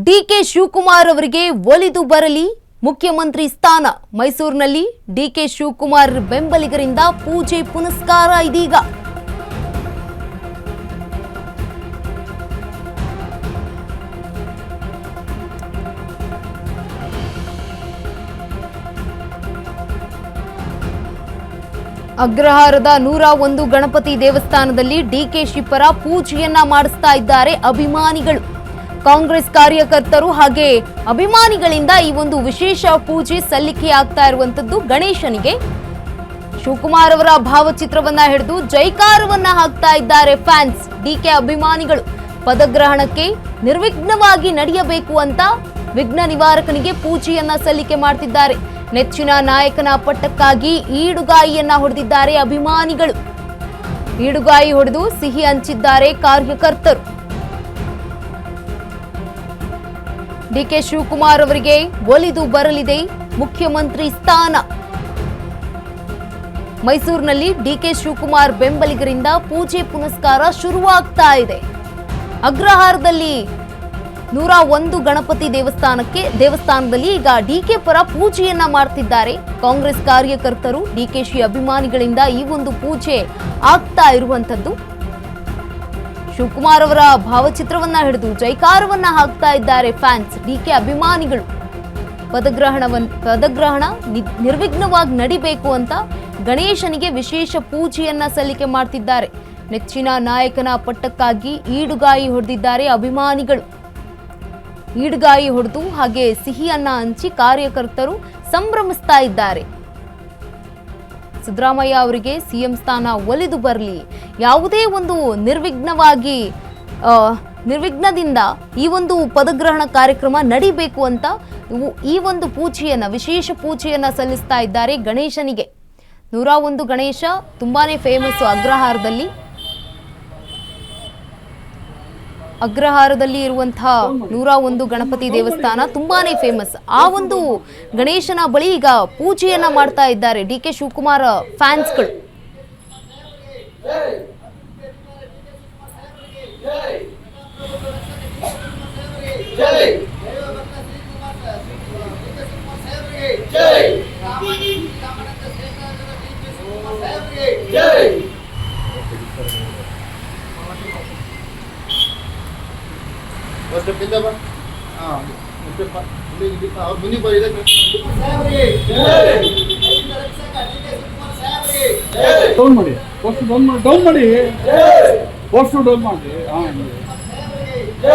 DK Shivakumar ಅವರಿಗೆ ಒಲಿದು ಬರಲಿ ಮುಖ್ಯಮಂತ್ರಿ ಸ್ಥಾನ. ಮೈಸೂರಿನಲ್ಲಿ ಡಿಕೆ ಶಿವಕುಮಾರ್ ಬೆಂಬಲಿಗರಿಂದ ಪೂಜೆ ಪುನಸ್ಕಾರ ಇದೀಗ. ಅಗ್ರಹಾರದ 101 ಗಣಪತಿ ದೇವಸ್ಥಾನದಲ್ಲಿ ಡಿಕೆಶಿ ಪರ ಪೂಜೆಯನ್ನ ಮಾಡಿಸ್ತಾ ಇದ್ದಾರೆ ಅಭಿಮಾನಿಗಳು. ಕಾಂಗ್ರೆಸ್ ಕಾರ್ಯಕರ್ತರು ಹಾಗೆ ಅಭಿಮಾನಿಗಳಿಂದ ಈ ಒಂದು ವಿಶೇಷ ಪೂಜೆ ಸಲ್ಲಿಕೆ ಆಗ್ತಾ ಇರುವಂತದ್ದು. ಗಣೇಶನಿಗೆ ಶಿವಕುಮಾರ್ ಅವರ ಭಾವಚಿತ್ರವನ್ನ ಹಿಡಿದು ಜೈಕಾರವನ್ನ ಹಾಕ್ತಾ ಇದ್ದಾರೆ ಫ್ಯಾನ್ಸ್. ಡಿಕೆ ಅಭಿಮಾನಿಗಳು ಪದಗ್ರಹಣಕ್ಕೆ ನಿರ್ವಿಘ್ನವಾಗಿ ನಡೆಯಬೇಕು ಅಂತ ವಿಘ್ನ ನಿವಾರಕನಿಗೆ ಪೂಜೆಯನ್ನ ಸಲ್ಲಿಕೆ ಮಾಡ್ತಿದ್ದಾರೆ. ನೆಚ್ಚಿನ ನಾಯಕನ ಪಟ್ಟಕ್ಕಾಗಿ ಈಡುಗಾಯಿಯನ್ನ ಹೊಡೆದಿದ್ದಾರೆ ಅಭಿಮಾನಿಗಳು. ಈಡುಗಾಯಿ ಹೊಡೆದು ಸಿಹಿ ಹಂಚಿದ್ದಾರೆ ಕಾರ್ಯಕರ್ತರು. ಡಿಕೆ ಶಿವಕುಮಾರ್ ಅವರಿಗೆ ಒಲಿದು ಬರಲಿದೆ ಮುಖ್ಯಮಂತ್ರಿ ಸ್ಥಾನ. ಮೈಸೂರಿನಲ್ಲಿ ಡಿಕೆ ಶಿವಕುಮಾರ್ ಬೆಂಬಲಿಗರಿಂದ ಪೂಜೆ ಪುನಸ್ಕಾರ ಶುರುವಾಗ್ತಾ ಇದೆ. ಅಗ್ರಹಾರದಲ್ಲಿ 101 ಗಣಪತಿ ದೇವಸ್ಥಾನದಲ್ಲಿ ಈಗ ಡಿಕೆ ಪರ ಪೂಜೆಯನ್ನ ಮಾಡ್ತಿದ್ದಾರೆ ಕಾಂಗ್ರೆಸ್ ಕಾರ್ಯಕರ್ತರು. ಡಿಕೆಶಿ ಅಭಿಮಾನಿಗಳಿಂದ ಈ ಒಂದು ಪೂಜೆ ಆಗ್ತಾ ಇರುವಂತದ್ದು. ಶಿವಕುಮಾರ್ ಅವರ ಭಾವಚಿತ್ರವನ್ನ ಹಿಡಿದು ಜೈಕಾರವನ್ನ ಹಾಕ್ತಾ ಇದ್ದಾರೆ ಫ್ಯಾನ್ಸ್. ಡಿಕೆ ಅಭಿಮಾನಿಗಳು ಪದಗ್ರಹಣ ನಿರ್ವಿಘ್ನವಾಗಿ ನಡಿಬೇಕು ಅಂತ ಗಣೇಶನಿಗೆ ವಿಶೇಷ ಪೂಜೆಯನ್ನ ಸಲ್ಲಿಕೆ ಮಾಡ್ತಿದ್ದಾರೆ. ನೆಚ್ಚಿನ ನಾಯಕನ ಪಟ್ಟಕ್ಕಾಗಿ ಈಡುಗಾಯಿ ಹೊಡೆದಿದ್ದಾರೆ ಅಭಿಮಾನಿಗಳು. ಈಡುಗಾಯಿ ಹೊಡೆದು ಹಾಗೆ ಸಿಹಿಯನ್ನ ಹಂಚಿ ಕಾರ್ಯಕರ್ತರು ಸಂಭ್ರಮಿಸ್ತಾ ಇದ್ದಾರೆ. ಸಿದ್ದರಾಮಯ್ಯ ಅವರಿಗೆ ಸಿಎಂ ಸ್ಥಾನ ಒಲಿದು ಬರಲಿ, ಯಾವುದೇ ಒಂದು ನಿರ್ವಿಘ್ನದಿಂದ ಈ ಒಂದು ಪದಗ್ರಹಣ ಕಾರ್ಯಕ್ರಮ ನಡಿಬೇಕು ಅಂತ ಈ ಒಂದು ವಿಶೇಷ ಪೂಜೆಯನ್ನ ಸಲ್ಲಿಸ್ತಾ ಇದ್ದಾರೆ ಗಣೇಶನಿಗೆ. 101 ಗಣೇಶ ತುಂಬಾನೇ ಫೇಮಸ್ ಅಗ್ರಹಾರದಲ್ಲಿ ಇರುವಂತಹ 101 ಗಣಪತಿ ದೇವಸ್ಥಾನ ತುಂಬಾನೇ ಫೇಮಸ್. ಆ ಒಂದು ಗಣೇಶನ ಬಳಿ ಈಗ ಪೂಜೆಯನ್ನ ಮಾಡ್ತಾ ಇದ್ದಾರೆ ಡಿಕೆ ಶಿವಕುಮಾರ್ ಫ್ಯಾನ್ಸ್ಗಳು.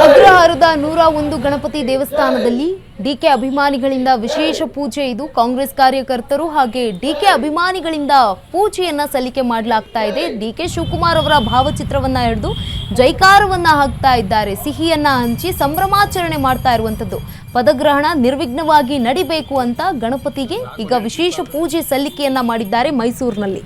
ಅಗ್ರಹಾರದ 101 ಗಣಪತಿ ದೇವಸ್ಥಾನದಲ್ಲಿ ಡಿಕೆ ಅಭಿಮಾನಿಗಳಿಂದ ವಿಶೇಷ ಪೂಜೆ. ಇದು ಕಾಂಗ್ರೆಸ್ ಕಾರ್ಯಕರ್ತರು ಹಾಗೆ ಡಿಕೆ ಅಭಿಮಾನಿಗಳಿಂದ ಪೂಜೆಯನ್ನ ಸಲ್ಲಿಕೆ ಮಾಡಲಾಗ್ತಾ ಇದೆ. ಡಿಕೆ ಶಿವಕುಮಾರ್ ಅವರ ಭಾವಚಿತ್ರವನ್ನ ಹಿಡಿದು ಜೈಕಾರವನ್ನ ಹಾಕ್ತಾ ಇದ್ದಾರೆ. ಸಿಹಿಯನ್ನ ಹಂಚಿ ಸಂಭ್ರಮಾಚರಣೆ ಮಾಡ್ತಾ ಇರುವಂತದ್ದು. ಪದಗ್ರಹಣ ನಿರ್ವಿಘ್ನವಾಗಿ ನಡಿಬೇಕು ಅಂತ ಗಣಪತಿಗೆ ಈಗ ವಿಶೇಷ ಪೂಜೆ ಸಲ್ಲಿಕೆಯನ್ನ ಮಾಡಿದ್ದಾರೆ ಮೈಸೂರಿನಲ್ಲಿ.